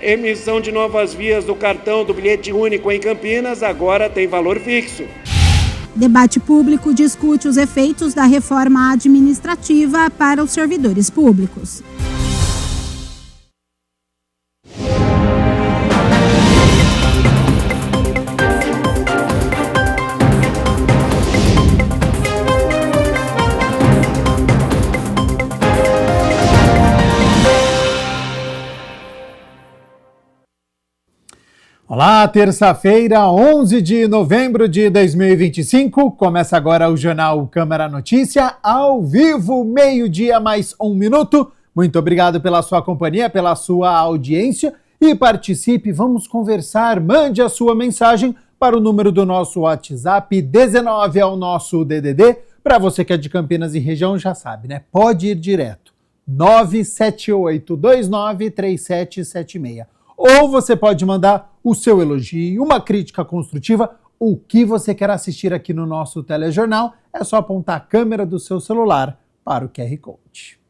Emissão de novas vias do cartão do bilhete único em Campinas agora tem valor fixo. Debate público discute os efeitos da reforma administrativa para os servidores públicos. Olá, terça-feira, 11 de novembro de 2025. Começa agora o Jornal Câmara Notícia, ao vivo, meio-dia mais 1 minuto. Muito obrigado pela sua companhia, pela sua audiência e participe, vamos conversar. Mande a sua mensagem para o número do nosso WhatsApp, 19 é o nosso DDD. Para você que é de Campinas e região, já sabe, né? Pode ir direto, 978293776. Ou você pode mandar o seu elogio, uma crítica construtiva, o que você quer assistir aqui no nosso telejornal, é só apontar a câmera do seu celular para o QR Code.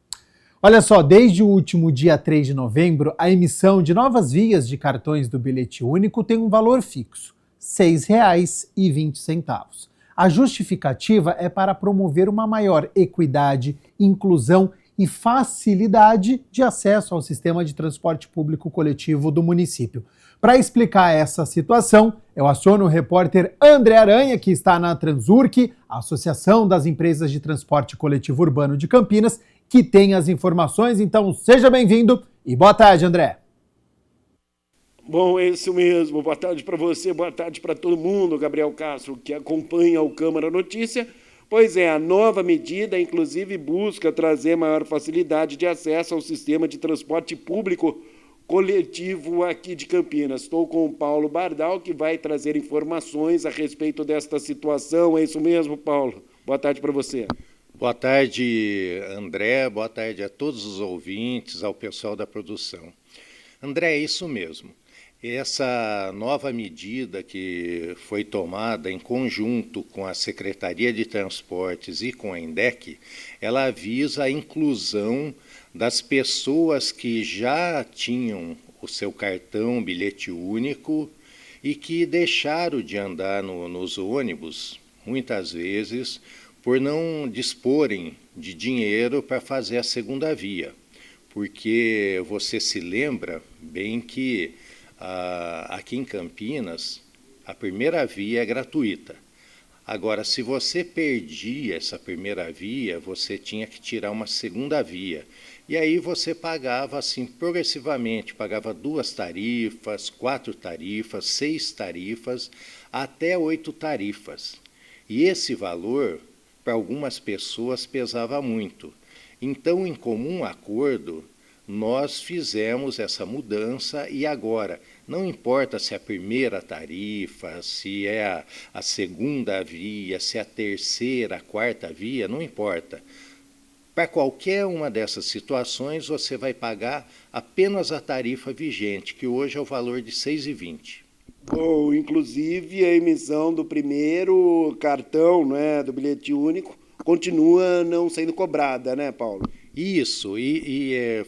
Olha só, desde o último dia 3 de novembro, a emissão de novas vias de cartões do bilhete único tem um valor fixo, R$ 6,20. A justificativa é para promover uma maior equidade, inclusão e facilidade de acesso ao sistema de transporte público coletivo do município. Para explicar essa situação, eu aciono o repórter André Aranha, que está na Transurc, a Associação das Empresas de Transporte Coletivo Urbano de Campinas, que tem as informações. Então, seja bem-vindo e boa tarde, André. Bom, é isso mesmo. Boa tarde para você, boa tarde para todo mundo, Gabriel Castro, que acompanha o Câmara Notícia. Pois é, a nova medida, inclusive, busca trazer maior facilidade de acesso ao sistema de transporte público coletivo aqui de Campinas. Estou com o Paulo Bardal, que vai trazer informações a respeito desta situação. É isso mesmo, Paulo? Boa tarde para você. Boa tarde, André. Boa tarde a todos os ouvintes, ao pessoal da produção. André, é isso mesmo. Essa nova medida que foi tomada em conjunto com a Secretaria de Transportes e com a INDEC, ela visa a inclusão das pessoas que já tinham o seu cartão bilhete único e que deixaram de andar nos ônibus, muitas vezes, por não disporem de dinheiro para fazer a segunda via. Porque você se lembra bem que aqui em Campinas, a primeira via é gratuita. Agora, se você perdia essa primeira via, você tinha que tirar uma segunda via. E aí você pagava assim progressivamente, pagava 2 tarifas, 4 tarifas, 6 tarifas, até 8 tarifas. E esse valor, para algumas pessoas, pesava muito. Então, em comum acordo, nós fizemos essa mudança e agora, não importa se é a primeira tarifa, se é a segunda via, se é a terceira, a quarta via, não importa. Para qualquer uma dessas situações, você vai pagar apenas a tarifa vigente, que hoje é o valor de R$ 6,20. Bom, inclusive a emissão do primeiro cartão, né, do bilhete único continua não sendo cobrada, né, Paulo? Isso,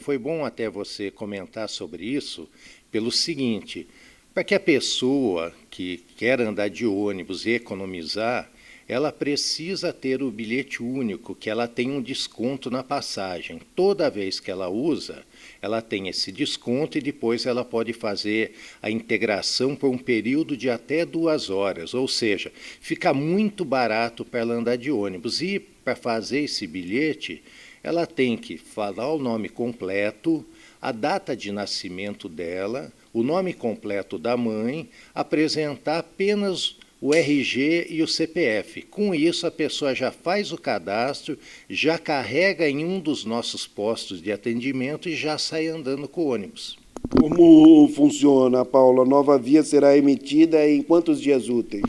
foi bom até você comentar sobre isso, pelo seguinte, para que a pessoa que quer andar de ônibus e economizar, ela precisa ter o bilhete único, que ela tem um desconto na passagem. Toda vez que ela usa, ela tem esse desconto e depois ela pode fazer a integração por um período de até 2 horas, ou seja, fica muito barato para ela andar de ônibus. E para fazer esse bilhete, ela tem que falar o nome completo, a data de nascimento dela, o nome completo da mãe, apresentar apenas o RG e o CPF. Com isso, a pessoa já faz o cadastro, já carrega em um dos nossos postos de atendimento e já sai andando com o ônibus. Como funciona, Paulo? A nova via será emitida em quantos dias úteis?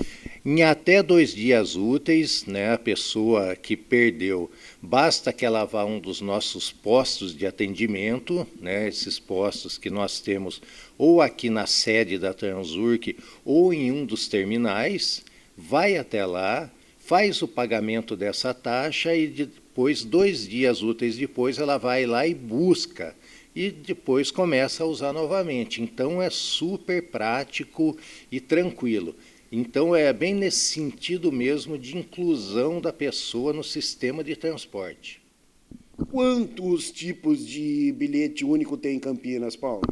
Em até 2 dias úteis, né, a pessoa que perdeu, basta que ela vá a um dos nossos postos de atendimento, né, esses postos que nós temos ou aqui na sede da Transurc ou em um dos terminais, vai até lá, faz o pagamento dessa taxa e pois 2 dias úteis depois ela vai lá e busca e depois começa a usar novamente. Então é super prático e tranquilo. Então é bem nesse sentido mesmo de inclusão da pessoa no sistema de transporte. Quantos tipos de bilhete único tem em Campinas, Paulo?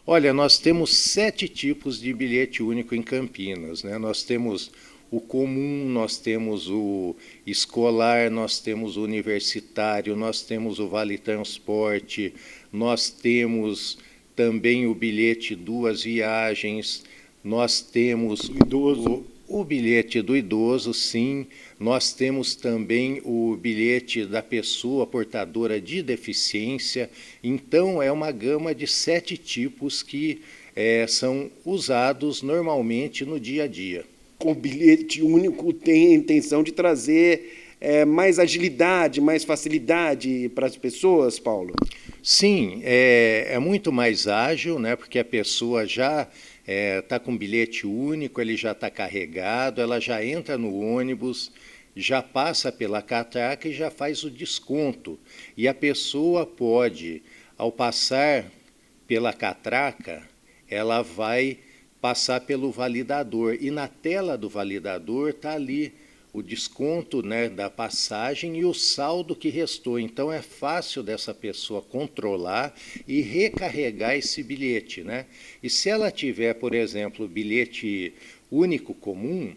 Olha, nós temos 7 tipos de bilhete único em Campinas, né? Nós temos o comum, nós temos o escolar, nós temos o universitário, nós temos o vale transporte, nós temos também o bilhete 2 viagens, nós temos o bilhete do idoso, sim. Nós temos também o bilhete da pessoa portadora de deficiência. Então, é uma gama de 7 tipos que são usados normalmente no dia a dia. O bilhete único tem a intenção de trazer mais agilidade, mais facilidade para as pessoas, Paulo? Sim, é muito mais ágil, né, porque a pessoa já está com bilhete único, ele já está carregado, ela já entra no ônibus, já passa pela catraca e já faz o desconto. E a pessoa pode, ao passar pela catraca, ela vai passar pelo validador. E na tela do validador está ali o desconto, né, da passagem e o saldo que restou. Então é fácil dessa pessoa controlar e recarregar esse bilhete, né? E se ela tiver, por exemplo, bilhete único comum,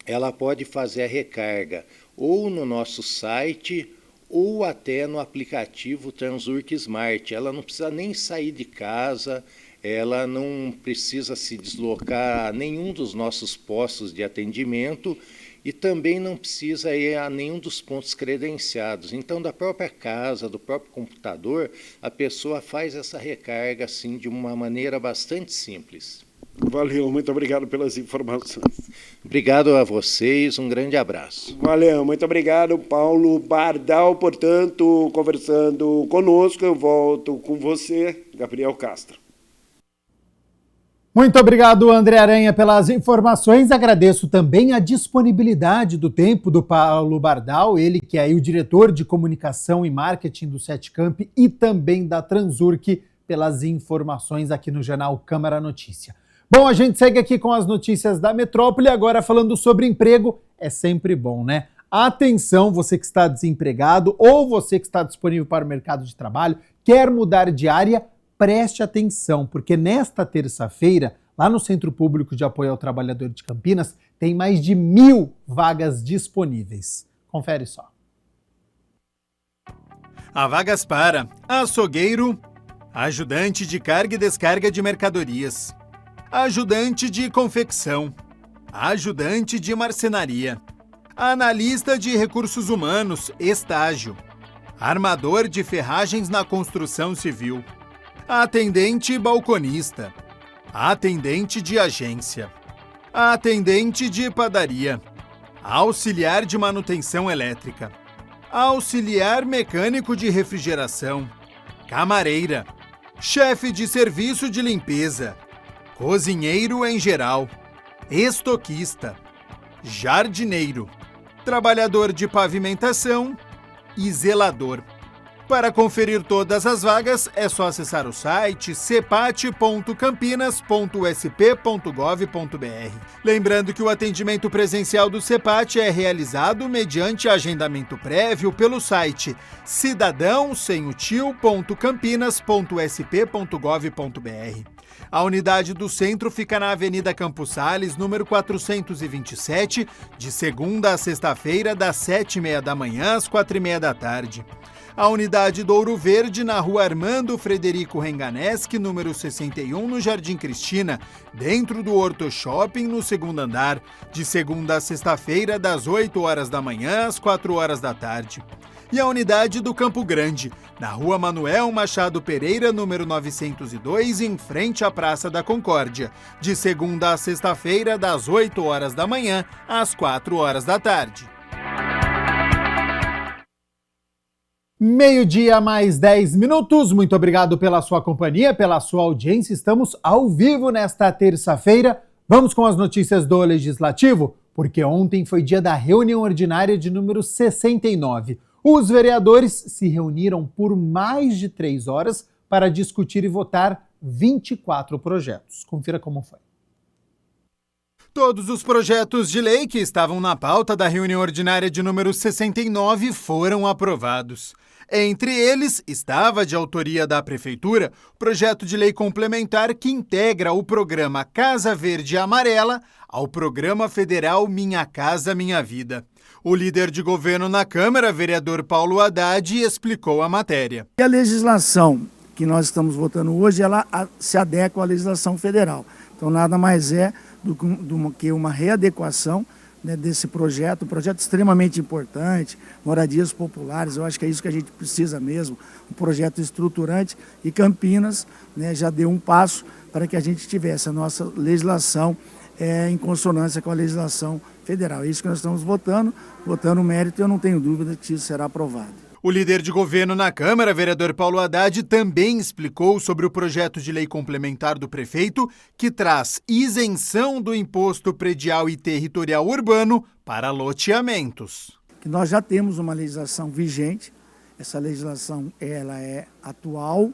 ela pode fazer a recarga ou no nosso site ou até no aplicativo Transurk Smart. Ela não precisa nem sair de casa, ela não precisa se deslocar a nenhum dos nossos postos de atendimento e também não precisa ir a nenhum dos pontos credenciados. Então, da própria casa, do próprio computador, a pessoa faz essa recarga assim, de uma maneira bastante simples. Valeu, muito obrigado pelas informações. Obrigado a vocês, um grande abraço. Valeu, muito obrigado, Paulo Bardal, portanto, conversando conosco. Eu volto com você, Gabriel Castro. Muito obrigado, André Aranha, pelas informações. Agradeço também a disponibilidade do tempo do Paulo Bardal, ele que é aí o diretor de comunicação e marketing do Setcamp e também da Transurk, pelas informações aqui no Jornal Câmara Notícia. Bom, a gente segue aqui com as notícias da metrópole, agora falando sobre emprego. É sempre bom, né? Atenção, você que está desempregado ou você que está disponível para o mercado de trabalho, quer mudar de área, preste atenção, porque nesta terça-feira, lá no Centro Público de Apoio ao Trabalhador de Campinas, tem mais de 1.000 vagas disponíveis. Confere só. Há vagas para açougueiro, ajudante de carga e descarga de mercadorias, ajudante de confecção, ajudante de marcenaria, analista de recursos humanos, estágio, armador de ferragens na construção civil, atendente balconista, atendente de agência, atendente de padaria, auxiliar de manutenção elétrica, auxiliar mecânico de refrigeração, camareira, chefe de serviço de limpeza, cozinheiro em geral, estoquista, jardineiro, trabalhador de pavimentação e zelador. Para conferir todas as vagas, é só acessar o site cepat.campinas.sp.gov.br. Lembrando que o atendimento presencial do Cepat é realizado mediante agendamento prévio pelo site cidadão.campinas.sp.gov.br. A unidade do centro fica na Avenida Campos Sales, número 427, de segunda a sexta-feira, das 7h30 da manhã às 4h30 da tarde. A unidade do Ouro Verde, na rua Armando Frederico Renganeschi, número 61, no Jardim Cristina, dentro do Horto Shopping, no segundo andar, de segunda a sexta-feira, das 8h da manhã às 4h da tarde. E a unidade do Campo Grande, na rua Manuel Machado Pereira, número 902, em frente à Praça da Concórdia, de segunda a sexta-feira, das 8h da manhã às 4h da tarde. 12h mais 10 minutos. Muito obrigado pela sua companhia, pela sua audiência. Estamos ao vivo nesta terça-feira. Vamos com as notícias do Legislativo, porque ontem foi dia da reunião ordinária de número 69. Os vereadores se reuniram por mais de 3 horas para discutir e votar 24 projetos. Confira como foi. Todos os projetos de lei que estavam na pauta da reunião ordinária de número 69 foram aprovados. Entre eles, estava de autoria da Prefeitura o projeto de lei complementar que integra o programa Casa Verde e Amarela ao programa federal Minha Casa Minha Vida. O líder de governo na Câmara, vereador Paulo Haddad, explicou a matéria. A legislação que nós estamos votando hoje, ela se adequa à legislação federal. Então, nada mais é do que uma readequação, né, desse projeto, um projeto extremamente importante, moradias populares, eu acho que é isso que a gente precisa mesmo, um projeto estruturante, e Campinas, né, já deu um passo para que a gente tivesse a nossa legislação em consonância com a legislação federal. É isso que nós estamos votando o mérito, e eu não tenho dúvida que isso será aprovado. O líder de governo na Câmara, vereador Paulo Haddad, também explicou sobre o projeto de lei complementar do prefeito que traz isenção do imposto predial e territorial urbano para loteamentos. Nós já temos uma legislação vigente, essa legislação ela é atual,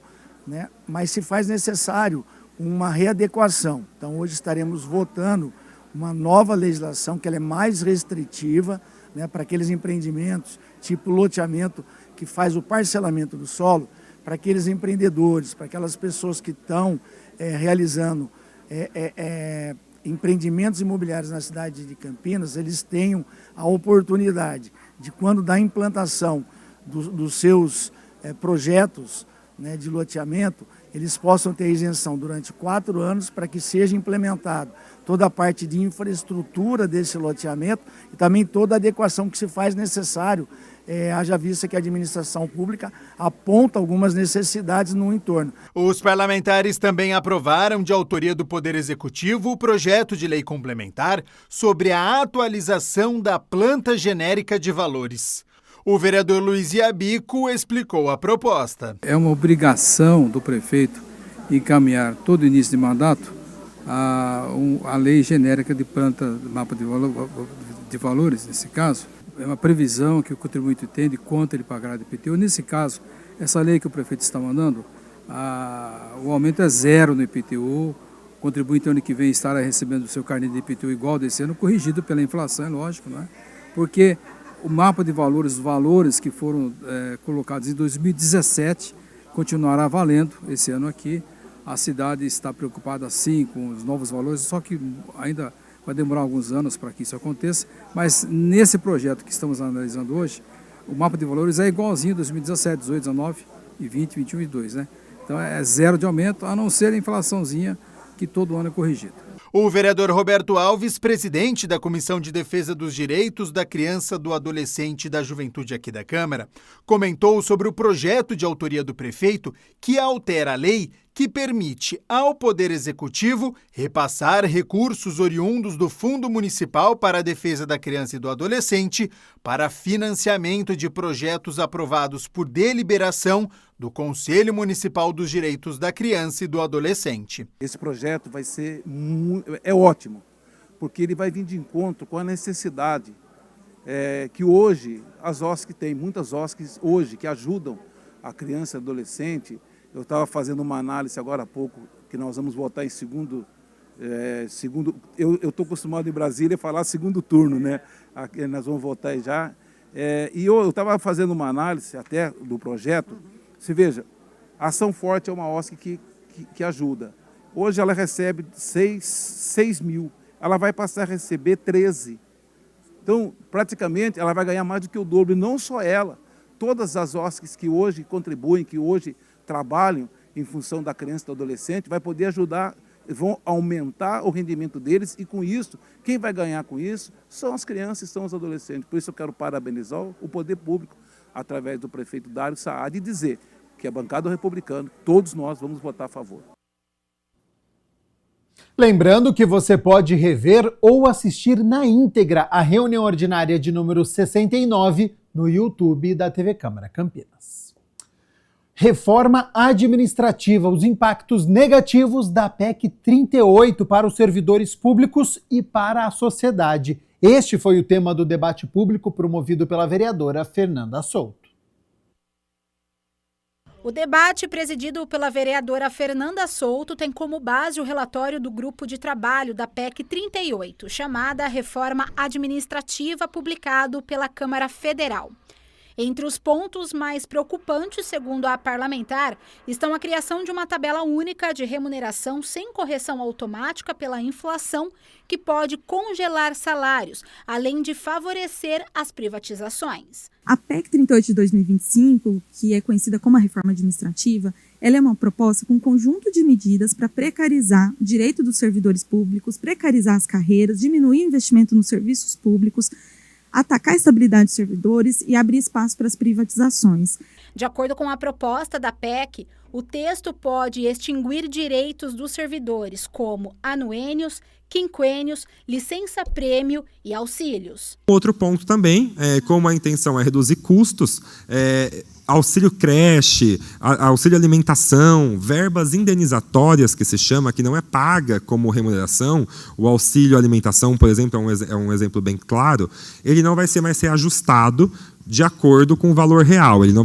né, mas se faz necessário uma readequação. Então hoje estaremos votando uma nova legislação que ela é mais restritiva, né, para aqueles empreendimentos, tipo loteamento, que faz o parcelamento do solo, para aqueles empreendedores, para aquelas pessoas que estão realizando empreendimentos imobiliários na cidade de Campinas, eles tenham a oportunidade de, quando da implantação dos seus projetos, né, de loteamento, eles possam ter isenção durante 4 anos para que seja implementado toda a parte de infraestrutura desse loteamento e também toda a adequação que se faz necessário, haja vista que a administração pública aponta algumas necessidades no entorno. Os parlamentares também aprovaram, de autoria do Poder Executivo, o projeto de lei complementar sobre a atualização da planta genérica de valores. O vereador Luiz Iabico explicou a proposta. É uma obrigação do prefeito encaminhar todo início de mandato a lei genérica de planta, mapa de valores, nesse caso. É uma previsão que o contribuinte tem de quanto ele pagará de IPTU. Nesse caso, essa lei que o prefeito está mandando, o aumento é 0 no IPTU. O contribuinte ano que vem estará recebendo o seu carnê de IPTU igual desse ano, corrigido pela inflação, é lógico, não é? Porque o mapa de valores, os valores que foram colocados em 2017, continuará valendo esse ano aqui. A cidade está preocupada sim com os novos valores, só que ainda vai demorar alguns anos para que isso aconteça. Mas nesse projeto que estamos analisando hoje, o mapa de valores é igualzinho 2017, 18, 19 e 20, 21 e 22, né? Então é 0 de aumento, a não ser a inflaçãozinha que todo ano é corrigida. O vereador Roberto Alves, presidente da Comissão de Defesa dos Direitos da Criança, do Adolescente e da Juventude aqui da Câmara, comentou sobre o projeto de autoria do prefeito que altera a lei que permite ao Poder Executivo repassar recursos oriundos do Fundo Municipal para a Defesa da Criança e do Adolescente para financiamento de projetos aprovados por deliberação do Conselho Municipal dos Direitos da Criança e do Adolescente. Esse projeto vai ser ótimo, porque ele vai vir de encontro com a necessidade que hoje as OSCs têm, muitas OSCs hoje que ajudam a criança e adolescente. Eu estava fazendo uma análise agora há pouco, que nós vamos votar em segundo eu estou acostumado em Brasília a falar segundo turno, né? Aqui nós vamos votar já. E eu estava fazendo uma análise até do projeto. Se veja, a Ação Forte é uma OSC que ajuda. Hoje ela recebe 6 mil, ela vai passar a receber 13. Então, praticamente, ela vai ganhar mais do que o dobro, e não só ela. Todas as OSCs que hoje contribuem, que hoje trabalham em função da criança e do adolescente, vai poder ajudar, vão aumentar o rendimento deles, e com isso, quem vai ganhar com isso são as crianças e são os adolescentes. Por isso eu quero parabenizar o poder público, através do prefeito Dário Saad, e dizer que a bancada republicana, todos nós vamos votar a favor. Lembrando que você pode rever ou assistir na íntegra a reunião ordinária de número 69 no YouTube da TV Câmara Campinas. Reforma administrativa, os impactos negativos da PEC 38 para os servidores públicos e para a sociedade. Este foi o tema do debate público promovido pela vereadora Fernanda Souto. O debate, presidido pela vereadora Fernanda Souto, tem como base o relatório do grupo de trabalho da PEC 38, chamada Reforma Administrativa, publicado pela Câmara Federal. Entre os pontos mais preocupantes, segundo a parlamentar, estão a criação de uma tabela única de remuneração sem correção automática pela inflação, que pode congelar salários, além de favorecer as privatizações. A PEC 38 de 2025, que é conhecida como a reforma administrativa, ela é uma proposta com um conjunto de medidas para precarizar o direito dos servidores públicos, precarizar as carreiras, diminuir o investimento nos serviços públicos, atacar a estabilidade dos servidores e abrir espaço para as privatizações. De acordo com a proposta da PEC, o texto pode extinguir direitos dos servidores, como anuênios, quinquênios, licença-prêmio e auxílios. Outro ponto também, como a intenção é reduzir custos, auxílio creche, auxílio alimentação, verbas indenizatórias, que se chama, que não é paga como remuneração. O auxílio alimentação, por exemplo, é um exemplo bem claro. Ele não vai ser mais reajustado de acordo com o valor real. Ele não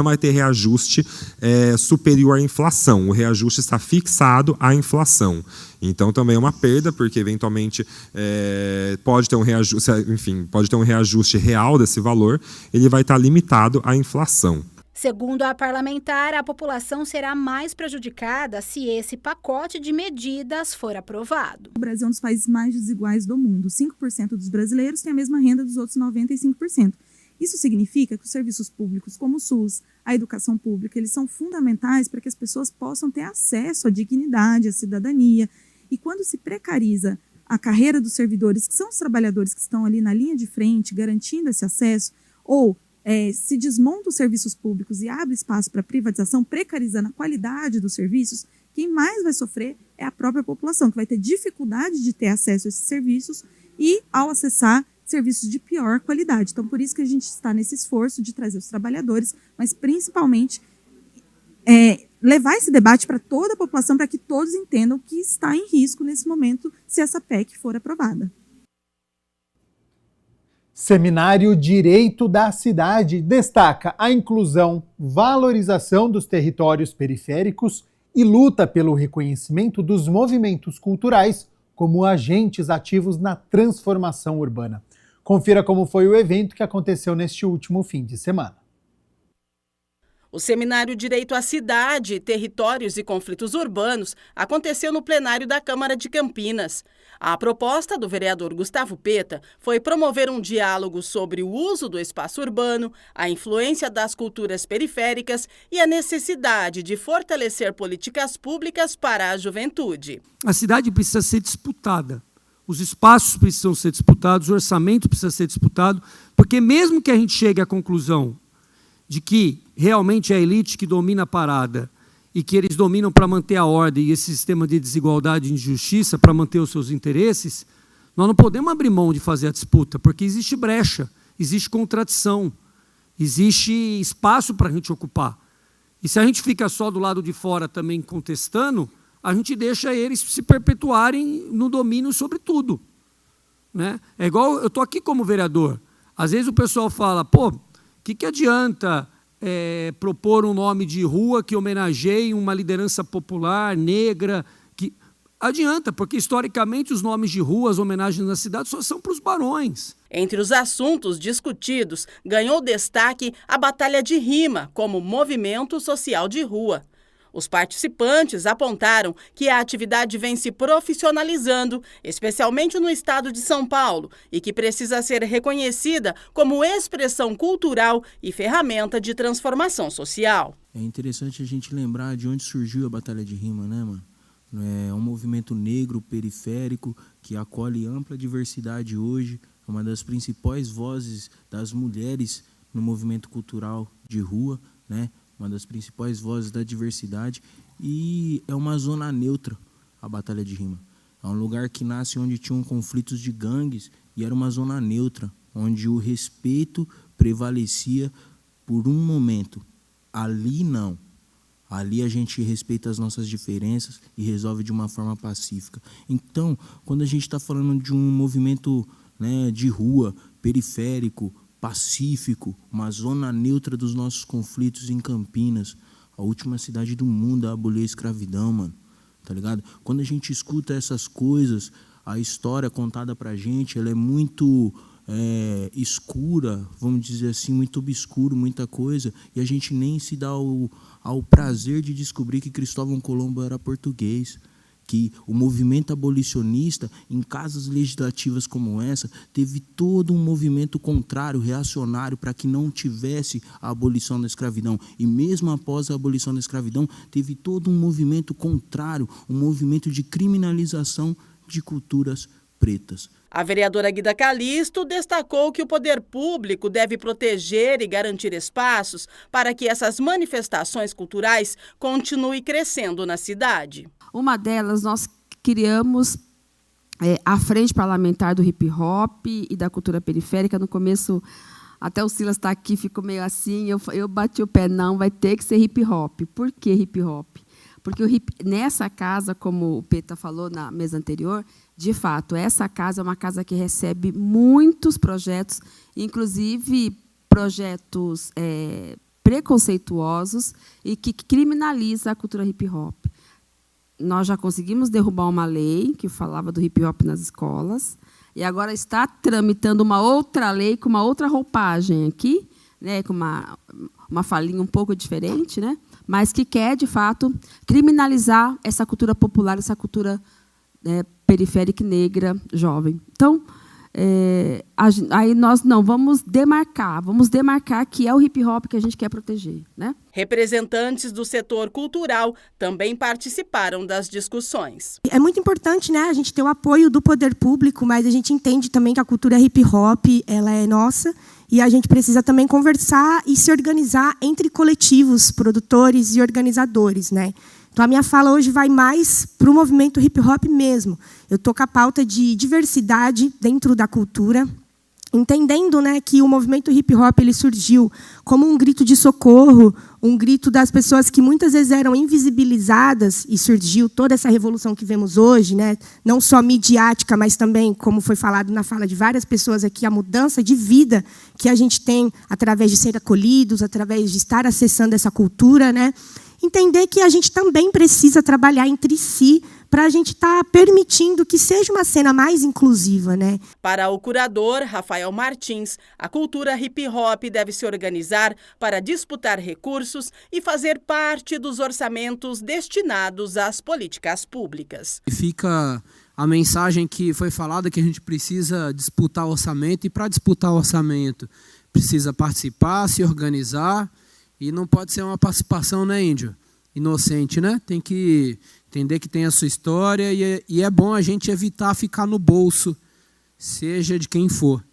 vai ter reajuste superior à inflação. O reajuste está fixado à inflação. Então também é uma perda, porque eventualmente pode ter um reajuste real desse valor. Ele vai estar limitado à inflação. Segundo a parlamentar, a população será mais prejudicada se esse pacote de medidas for aprovado. O Brasil é um dos países mais desiguais do mundo. 5% dos brasileiros têm a mesma renda dos outros 95%. Isso significa que os serviços públicos, como o SUS, a educação pública, eles são fundamentais para que as pessoas possam ter acesso à dignidade, à cidadania. E quando se precariza a carreira dos servidores, que são os trabalhadores que estão ali na linha de frente, garantindo esse acesso, ou se desmonta os serviços públicos e abre espaço para privatização, precarizando a qualidade dos serviços, quem mais vai sofrer é a própria população, que vai ter dificuldade de ter acesso a esses serviços e, ao acessar, serviços de pior qualidade. Então, por isso que a gente está nesse esforço de trazer os trabalhadores, mas principalmente levar esse debate para toda a população, para que todos entendam que está em risco nesse momento se essa PEC for aprovada. Seminário Direito da Cidade destaca a inclusão, valorização dos territórios periféricos e luta pelo reconhecimento dos movimentos culturais como agentes ativos na transformação urbana. Confira como foi o evento que aconteceu neste último fim de semana. O Seminário Direito à Cidade, Territórios e Conflitos Urbanos aconteceu no plenário da Câmara de Campinas. A proposta do vereador Gustavo Peta foi promover um diálogo sobre o uso do espaço urbano, a influência das culturas periféricas e a necessidade de fortalecer políticas públicas para a juventude. A cidade precisa ser disputada. Os espaços precisam ser disputados, o orçamento precisa ser disputado, porque mesmo que a gente chegue à conclusão de que realmente é a elite que domina a parada e que eles dominam para manter a ordem e esse sistema de desigualdade e injustiça para manter os seus interesses, nós não podemos abrir mão de fazer a disputa, porque existe brecha, existe contradição, existe espaço para a gente ocupar. E se a gente fica só do lado de fora também contestando, a gente deixa eles se perpetuarem no domínio sobre tudo. Né? É igual, eu estou aqui como vereador, às vezes o pessoal fala, pô, o que adianta propor um nome de rua que homenageie uma liderança popular, negra? Adianta, porque historicamente os nomes de ruas, homenagens na cidade, só são para os barões. Entre os assuntos discutidos, ganhou destaque a Batalha de Rima, como movimento social de rua. Os participantes apontaram que a atividade vem se profissionalizando, especialmente no estado de São Paulo, e que precisa ser reconhecida como expressão cultural e ferramenta de transformação social. É interessante a gente lembrar de onde surgiu a Batalha de Rima, né, mano? É um movimento negro, periférico, que acolhe ampla diversidade hoje, é uma das principais vozes das mulheres no movimento cultural de rua, né? Uma das principais vozes da diversidade, e é uma zona neutra, a Batalha de Rima. É um lugar que nasce onde tinham conflitos de gangues, e era uma zona neutra, onde o respeito prevalecia por um momento. Ali não. Ali a gente respeita as nossas diferenças e resolve de uma forma pacífica. Então, quando a gente está falando de um movimento né, de rua, periférico, pacífico, uma zona neutra dos nossos conflitos em Campinas, a última cidade do mundo a abolir a escravidão, mano, tá ligado? Quando a gente escuta essas coisas, a história contada pra gente, ela é muito escura, vamos dizer assim, muito obscuro, muita coisa, e a gente nem se dá ao prazer de descobrir que Cristóvão Colombo era português, que o movimento abolicionista, em casas legislativas como essa, teve todo um movimento contrário, reacionário, para que não tivesse a abolição da escravidão. E mesmo após a abolição da escravidão, teve todo um movimento contrário, um movimento de criminalização de culturas pretas. A vereadora Guida Calisto destacou que o poder público deve proteger e garantir espaços para que essas manifestações culturais continuem crescendo na cidade. Uma delas, nós criamos a Frente Parlamentar do Hip Hop e da Cultura Periférica. No começo, até o Silas está aqui, ficou meio assim, eu bati o pé, não, vai ter que ser hip hop. Por que hip hop? Porque nessa casa, como o Peta falou na mesa anterior, de fato, essa casa é uma casa que recebe muitos projetos, inclusive projetos preconceituosos e que criminaliza a cultura hip hop. Nós já conseguimos derrubar uma lei que falava do hip hop nas escolas, e agora está tramitando uma outra lei com uma outra roupagem aqui, né, com uma falinha um pouco diferente, né, mas que quer, de fato, criminalizar essa cultura popular, essa cultura periférica e negra jovem. Então, aí nós não vamos demarcar que é o hip hop que a gente quer proteger, né? Representantes do setor cultural também participaram das discussões. É muito importante, né, a gente ter o apoio do poder público, mas a gente entende também que a cultura hip hop ela é nossa e a gente precisa também conversar e se organizar entre coletivos, produtores e organizadores, né? Então, a minha fala hoje vai mais para o movimento hip-hop mesmo. Eu estou com a pauta de diversidade dentro da cultura, entendendo, né, que o movimento hip-hop ele surgiu como um grito de socorro, um grito das pessoas que muitas vezes eram invisibilizadas, e surgiu toda essa revolução que vemos hoje, né, não só midiática, mas também, como foi falado na fala de várias pessoas aqui, a mudança de vida que a gente tem através de ser acolhidos, através de estar acessando essa cultura, né? Entender que a gente também precisa trabalhar entre si para a gente estar permitindo que seja uma cena mais inclusiva, né? Para o curador Rafael Martins, a cultura hip-hop deve se organizar para disputar recursos e fazer parte dos orçamentos destinados às políticas públicas. Fica a mensagem que foi falada que a gente precisa disputar orçamento, e para disputar orçamento precisa participar, se organizar. E não pode ser uma participação, né, Índio? Inocente, né? Tem que entender que tem a sua história e é bom a gente evitar ficar no bolso, seja de quem for.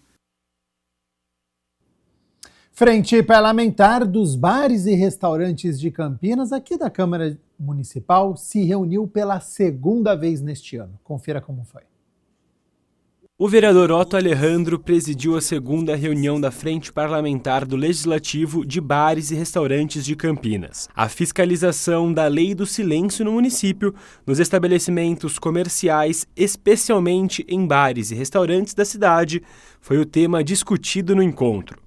Frente Parlamentar dos Bares e Restaurantes de Campinas, aqui da Câmara Municipal, se reuniu pela segunda vez neste ano. Confira como foi. O vereador Otto Alejandro presidiu a segunda reunião da Frente Parlamentar do Legislativo de Bares e Restaurantes de Campinas. A fiscalização da lei do silêncio no município, nos estabelecimentos comerciais, especialmente em bares e restaurantes da cidade, foi o tema discutido no encontro.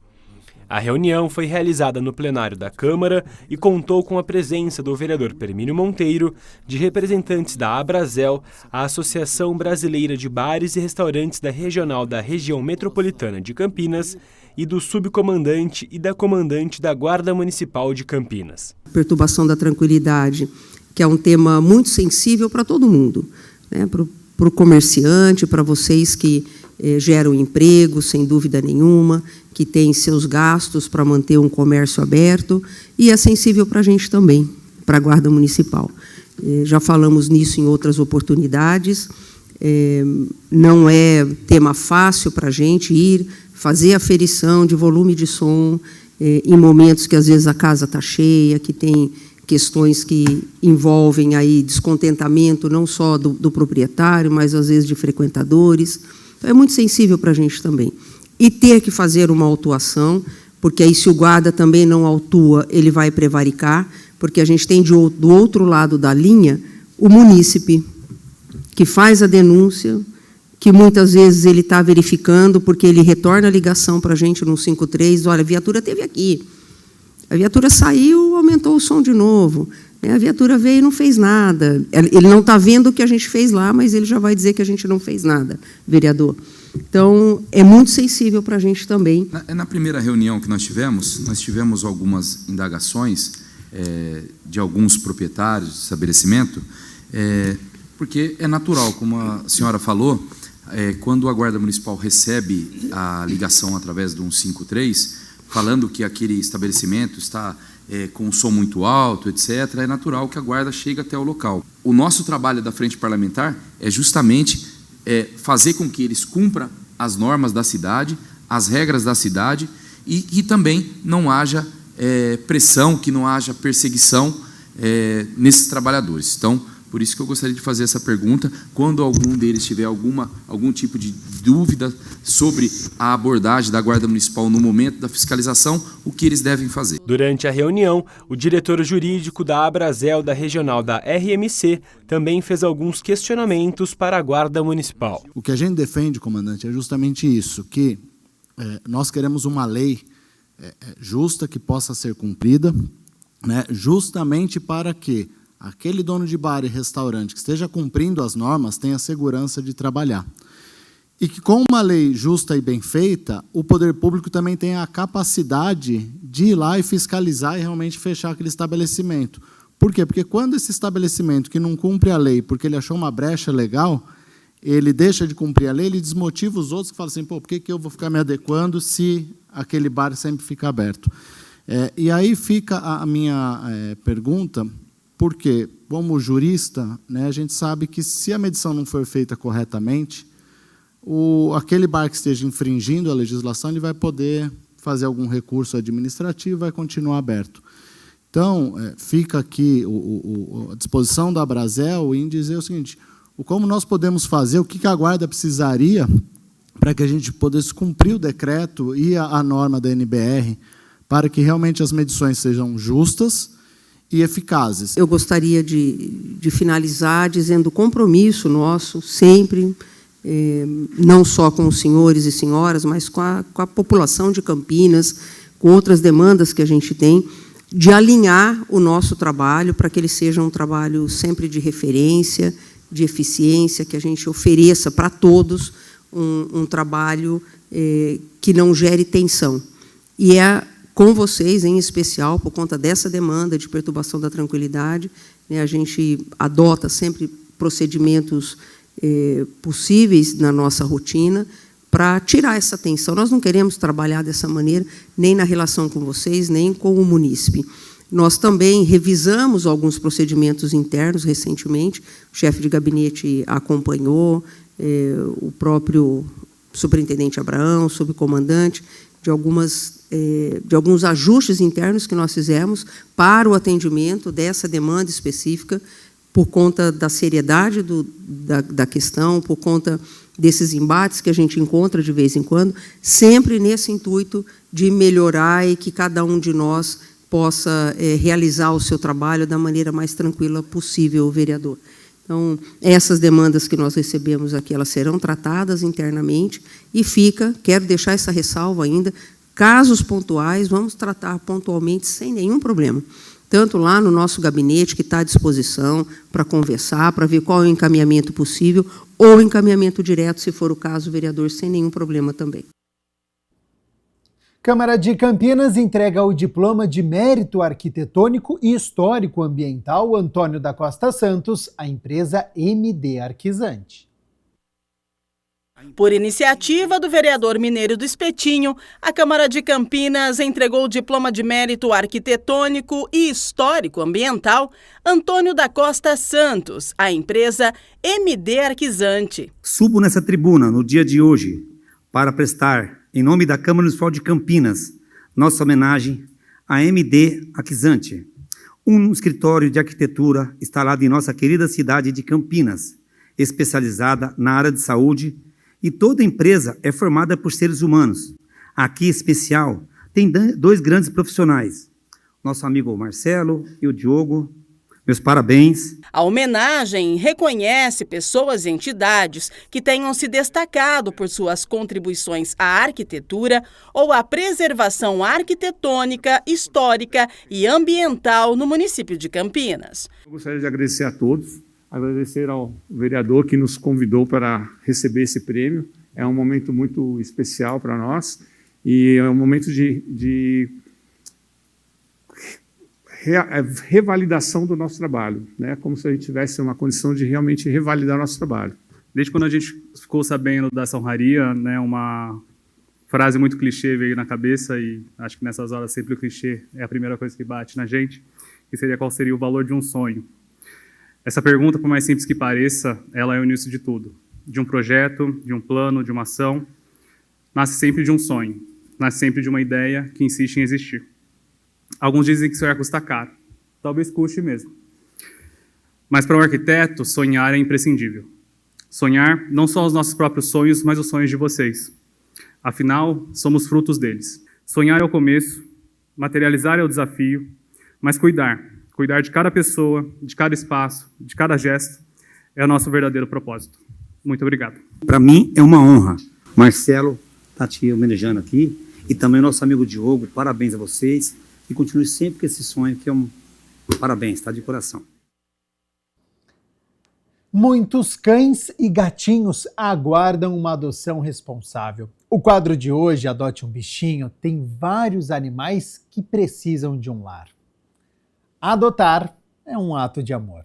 A reunião foi realizada no plenário da Câmara e contou com a presença do vereador Permínio Monteiro, de representantes da Abrazel, a Associação Brasileira de Bares e Restaurantes da Regional da Região Metropolitana de Campinas e do subcomandante e da comandante da Guarda Municipal de Campinas. Perturbação da tranquilidade, que é um tema muito sensível para todo mundo, né? Para o comerciante, para vocês que geram emprego, sem dúvida nenhuma, que têm seus gastos para manter um comércio aberto, e é sensível para a gente também, para a Guarda Municipal. Já falamos nisso em outras oportunidades, não é tema fácil para a gente ir fazer aferição de volume de som em momentos que às vezes a casa está cheia, que tem questões que envolvem aí descontentamento não só do proprietário, mas às vezes de frequentadores. Então, é muito sensível para a gente também. E ter que fazer uma autuação, porque aí se o guarda também não autua, ele vai prevaricar, porque a gente tem do outro lado da linha o munícipe, que faz a denúncia, que muitas vezes ele está verificando, porque ele retorna a ligação para a gente no 53, olha, a viatura esteve aqui, a viatura saiu, aumentou o som de novo, a viatura veio e não fez nada. Ele não está vendo o que a gente fez lá, mas ele já vai dizer que a gente não fez nada, vereador. Então, é muito sensível para a gente também. Na primeira reunião que nós tivemos algumas indagações de alguns proprietários de estabelecimento, porque é natural, como a senhora falou, quando a Guarda Municipal recebe a ligação através do 153, falando que aquele estabelecimento está com um som muito alto, etc., é natural que a Guarda chegue até o local. O nosso trabalho da Frente Parlamentar é justamente fazer com que eles cumpram as normas da cidade, as regras da cidade, e que também não haja pressão, que não haja perseguição nesses trabalhadores. Então, por isso que eu gostaria de fazer essa pergunta, quando algum deles tiver algum tipo de dúvida sobre a abordagem da Guarda Municipal no momento da fiscalização, o que eles devem fazer. Durante a reunião, o diretor jurídico da Abrazel da Regional da RMC também fez alguns questionamentos para a Guarda Municipal. O que a gente defende, comandante, é justamente isso, que nós queremos uma lei justa que possa ser cumprida, né, justamente para que aquele dono de bar e restaurante que esteja cumprindo as normas tenha segurança de trabalhar. E que, com uma lei justa e bem feita, o poder público também tenha a capacidade de ir lá e fiscalizar e realmente fechar aquele estabelecimento. Por quê? Porque quando esse estabelecimento que não cumpre a lei, porque ele achou uma brecha legal, ele deixa de cumprir a lei, ele desmotiva os outros que falam assim, pô, por que eu vou ficar me adequando se aquele bar sempre fica aberto? E aí fica a minha pergunta, porque, como jurista, né, a gente sabe que se a medição não for feita corretamente, aquele bar que esteja infringindo a legislação, ele vai poder fazer algum recurso administrativo e vai continuar aberto. Então, fica aqui a disposição da Abrazel em dizer o seguinte, como nós podemos fazer, o que a Guarda precisaria para que a gente pudesse cumprir o decreto e a norma da NBR, para que realmente as medições sejam justas e eficazes. Eu gostaria de finalizar dizendo o compromisso nosso, sempre, não só com os senhores e senhoras, mas com a população de Campinas, com outras demandas que a gente tem, de alinhar o nosso trabalho para que ele seja um trabalho sempre de referência, de eficiência, que a gente ofereça para todos um trabalho que não gere tensão. E com vocês, em especial, por conta dessa demanda de perturbação da tranquilidade, né, a gente adota sempre procedimentos possíveis na nossa rotina para tirar essa tensão. Nós não queremos trabalhar dessa maneira, nem na relação com vocês, nem com o munícipe. Nós também revisamos alguns procedimentos internos recentemente, o chefe de gabinete acompanhou, o próprio superintendente Abraão, subcomandante, de alguns ajustes internos que nós fizemos para o atendimento dessa demanda específica, por conta da seriedade da questão, por conta desses embates que a gente encontra de vez em quando, sempre nesse intuito de melhorar e que cada um de nós possa realizar o seu trabalho da maneira mais tranquila possível, vereador. Então, essas demandas que nós recebemos aqui, elas serão tratadas internamente e quero deixar essa ressalva ainda, casos pontuais, vamos tratar pontualmente sem nenhum problema. Tanto lá no nosso gabinete, que está à disposição para conversar, para ver qual é o encaminhamento possível, ou encaminhamento direto, se for o caso, vereador, sem nenhum problema também. Câmara de Campinas entrega o diploma de mérito arquitetônico e histórico ambiental Antônio da Costa Santos à empresa MD Arquizante. Por iniciativa do vereador mineiro do Espetinho, a Câmara de Campinas entregou o diploma de mérito arquitetônico e histórico ambiental Antônio da Costa Santos à empresa MD Arquizante. Subo nessa tribuna no dia de hoje para prestar, em nome da Câmara Municipal de Campinas, nossa homenagem à MD Arquizante, um escritório de arquitetura instalado em nossa querida cidade de Campinas, especializada na área de saúde, e toda empresa é formada por seres humanos. Aqui, em especial, tem dois grandes profissionais, nosso amigo Marcelo e o Diogo. Meus parabéns. A homenagem reconhece pessoas e entidades que tenham se destacado por suas contribuições à arquitetura ou à preservação arquitetônica, histórica e ambiental no município de Campinas. Eu gostaria de agradecer a todos, agradecer ao vereador que nos convidou para receber esse prêmio. É um momento muito especial para nós e é um momento de revalidação do nosso trabalho, né? Como se a gente tivesse uma condição de realmente revalidar o nosso trabalho. Desde quando a gente ficou sabendo da honraria, né, uma frase muito clichê veio na cabeça e acho que nessas horas sempre o clichê é a primeira coisa que bate na gente, que seria qual seria o valor de um sonho. Essa pergunta, por mais simples que pareça, ela é o início de tudo. De um projeto, de um plano, de uma ação, nasce sempre de um sonho, nasce sempre de uma ideia que insiste em existir. Alguns dizem que sonhar custa caro. Talvez custe mesmo. Mas para um arquiteto, sonhar é imprescindível. Sonhar não só os nossos próprios sonhos, mas os sonhos de vocês. Afinal, somos frutos deles. Sonhar é o começo, materializar é o desafio, mas cuidar de cada pessoa, de cada espaço, de cada gesto, é o nosso verdadeiro propósito. Muito obrigado. Para mim é uma honra. Marcelo está te homenageando aqui e também nosso amigo Diogo, parabéns a vocês. E continue sempre com esse sonho, que é um parabéns, tá? De coração. Muitos cães e gatinhos aguardam uma adoção responsável. O quadro de hoje, Adote um Bichinho, tem vários animais que precisam de um lar. Adotar é um ato de amor.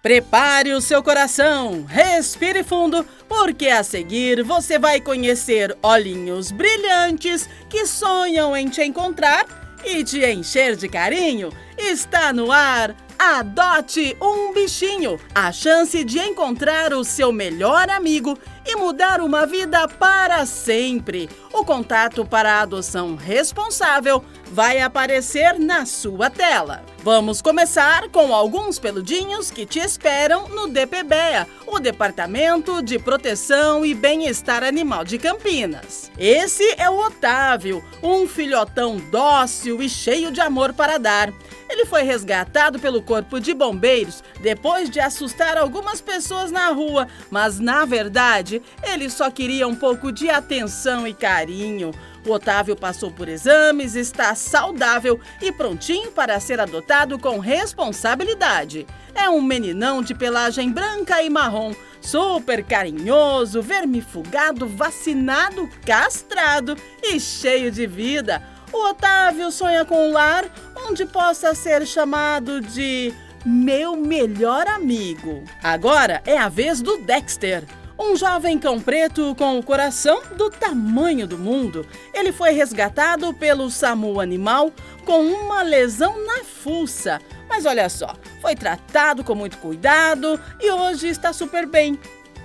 Prepare o seu coração, respire fundo, porque a seguir você vai conhecer olhinhos brilhantes que sonham em te encontrar e te encher de carinho. Está no ar, Adote um Bichinho, a chance de encontrar o seu melhor amigo e mudar uma vida para sempre. O contato para a adoção responsável vai aparecer na sua tela. Vamos começar com alguns peludinhos que te esperam no DPBEA, o Departamento de Proteção e Bem-Estar Animal de Campinas. Esse é o Otávio, um filhotão dócil e cheio de amor para dar. Ele foi resgatado pelo Corpo de Bombeiros depois de assustar algumas pessoas na rua, mas na verdade ele só queria um pouco de atenção e carinho. O Otávio passou por exames, está saudável e prontinho para ser adotado com responsabilidade. É um meninão de pelagem branca e marrom, super carinhoso, vermifugado, vacinado, castrado e cheio de vida. O Otávio sonha com um lar onde possa ser chamado de meu melhor amigo. Agora é a vez do Dexter, um jovem cão preto com o coração do tamanho do mundo. Ele foi resgatado pelo SAMU Animal com uma lesão na fuça. Mas olha só, foi tratado com muito cuidado e hoje está super bem.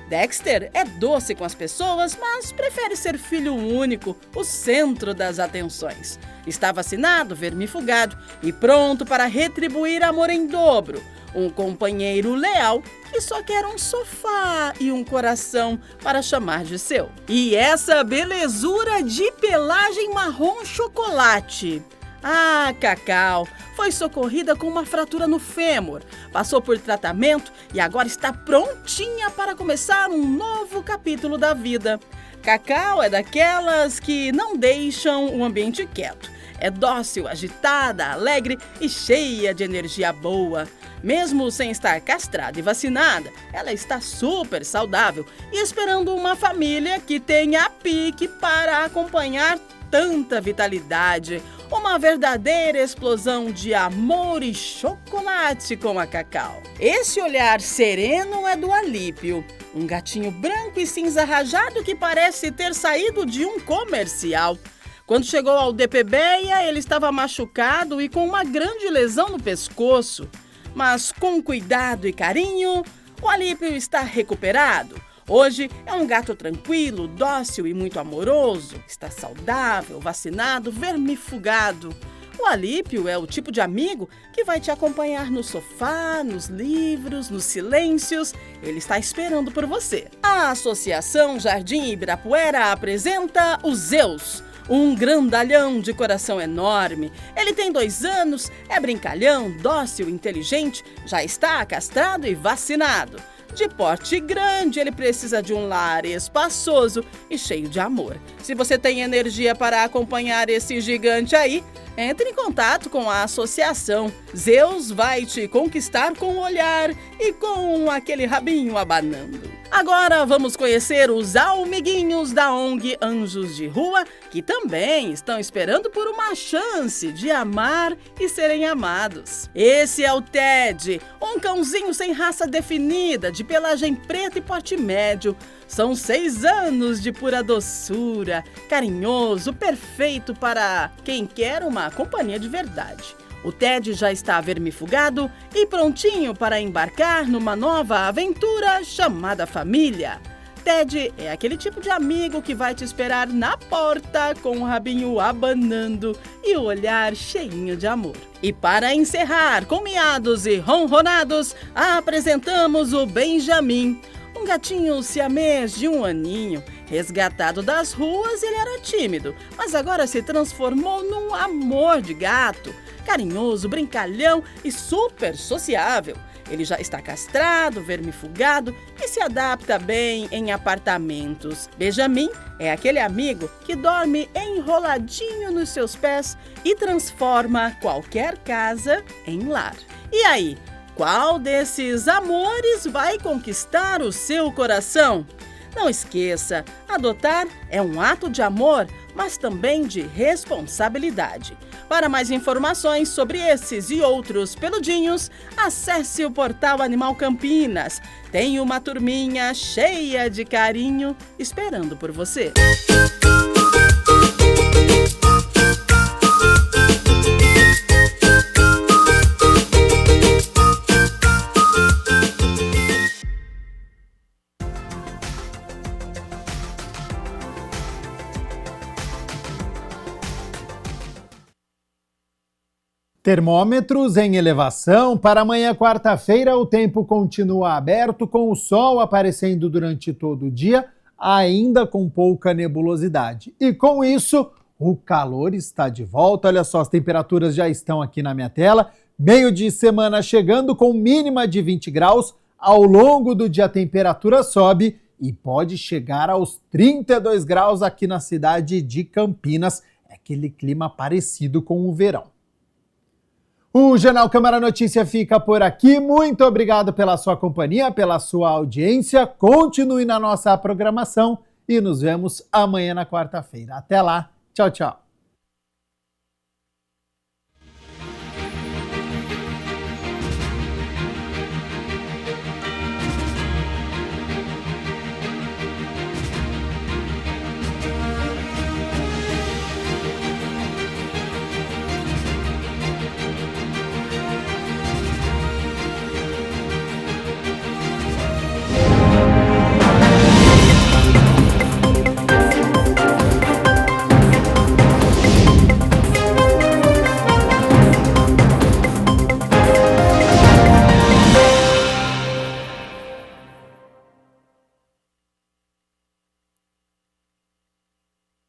Dexter é doce com as pessoas, mas prefere ser filho único, o centro das atenções. Está vacinado, vermifugado e pronto para retribuir amor em dobro. Um companheiro leal que só quer um sofá e um coração para chamar de seu. E essa belezura de pelagem marrom chocolate. Ah, Cacau foi socorrida com uma fratura no fêmur, passou por tratamento e agora está prontinha para começar um novo capítulo da vida. Cacau é daquelas que não deixam o ambiente quieto. É dócil, agitada, alegre e cheia de energia boa. Mesmo sem estar castrada e vacinada, ela está super saudável e esperando uma família que tenha pique para acompanhar tanta vitalidade. Uma verdadeira explosão de amor e chocolate com a Cacau. Esse olhar sereno é do Alípio, um gatinho branco e cinza rajado que parece ter saído de um comercial. Quando chegou ao DPBEA, ele estava machucado e com uma grande lesão no pescoço. Mas com cuidado e carinho, o Alípio está recuperado. Hoje é um gato tranquilo, dócil e muito amoroso. Está saudável, vacinado, vermifugado. O Alípio é o tipo de amigo que vai te acompanhar no sofá, nos livros, nos silêncios. Ele está esperando por você. A Associação Jardim Ibirapuera apresenta o Zeus, um grandalhão de coração enorme. Ele tem 2 anos, é brincalhão, dócil, inteligente, já está castrado e vacinado. De porte grande, ele precisa de um lar espaçoso e cheio de amor. Se você tem energia para acompanhar esse gigante aí, entre em contato com a associação. Zeus vai te conquistar com o olhar e com aquele rabinho abanando. Agora vamos conhecer os amiguinhos da ONG Anjos de Rua, que também estão esperando por uma chance de amar e serem amados. Esse é o Ted, um cãozinho sem raça definida, de pelagem preta e porte médio. São 6 anos de pura doçura, carinhoso, perfeito para quem quer uma companhia de verdade. O Ted já está vermifugado e prontinho para embarcar numa nova aventura chamada família. Ted é aquele tipo de amigo que vai te esperar na porta com o rabinho abanando e o olhar cheinho de amor. E para encerrar com miados e ronronados, apresentamos o Benjamin, um gatinho siamês de 1 aninho. Resgatado das ruas, ele era tímido, mas agora se transformou num amor de gato. Carinhoso, brincalhão e super sociável. Ele já está castrado, vermifugado e se adapta bem em apartamentos. Benjamin é aquele amigo que dorme enroladinho nos seus pés e transforma qualquer casa em lar. E aí, qual desses amores vai conquistar o seu coração? Não esqueça, adotar é um ato de amor, mas também de responsabilidade. Para mais informações sobre esses e outros peludinhos, acesse o portal Animal Campinas. Tem uma turminha cheia de carinho esperando por você. Termômetros em elevação. Para amanhã, quarta-feira, o tempo continua aberto, com o sol aparecendo durante todo o dia, ainda com pouca nebulosidade. E com isso, o calor está de volta. Olha só, as temperaturas já estão aqui na minha tela. Meio de semana chegando com mínima de 20 graus. Ao longo do dia, a temperatura sobe e pode chegar aos 32 graus aqui na cidade de Campinas. É aquele clima parecido com o verão. O Jornal Câmara Notícia fica por aqui. Muito obrigado pela sua companhia, pela sua audiência. Continue na nossa programação e nos vemos amanhã na quarta-feira. Até lá. Tchau, tchau.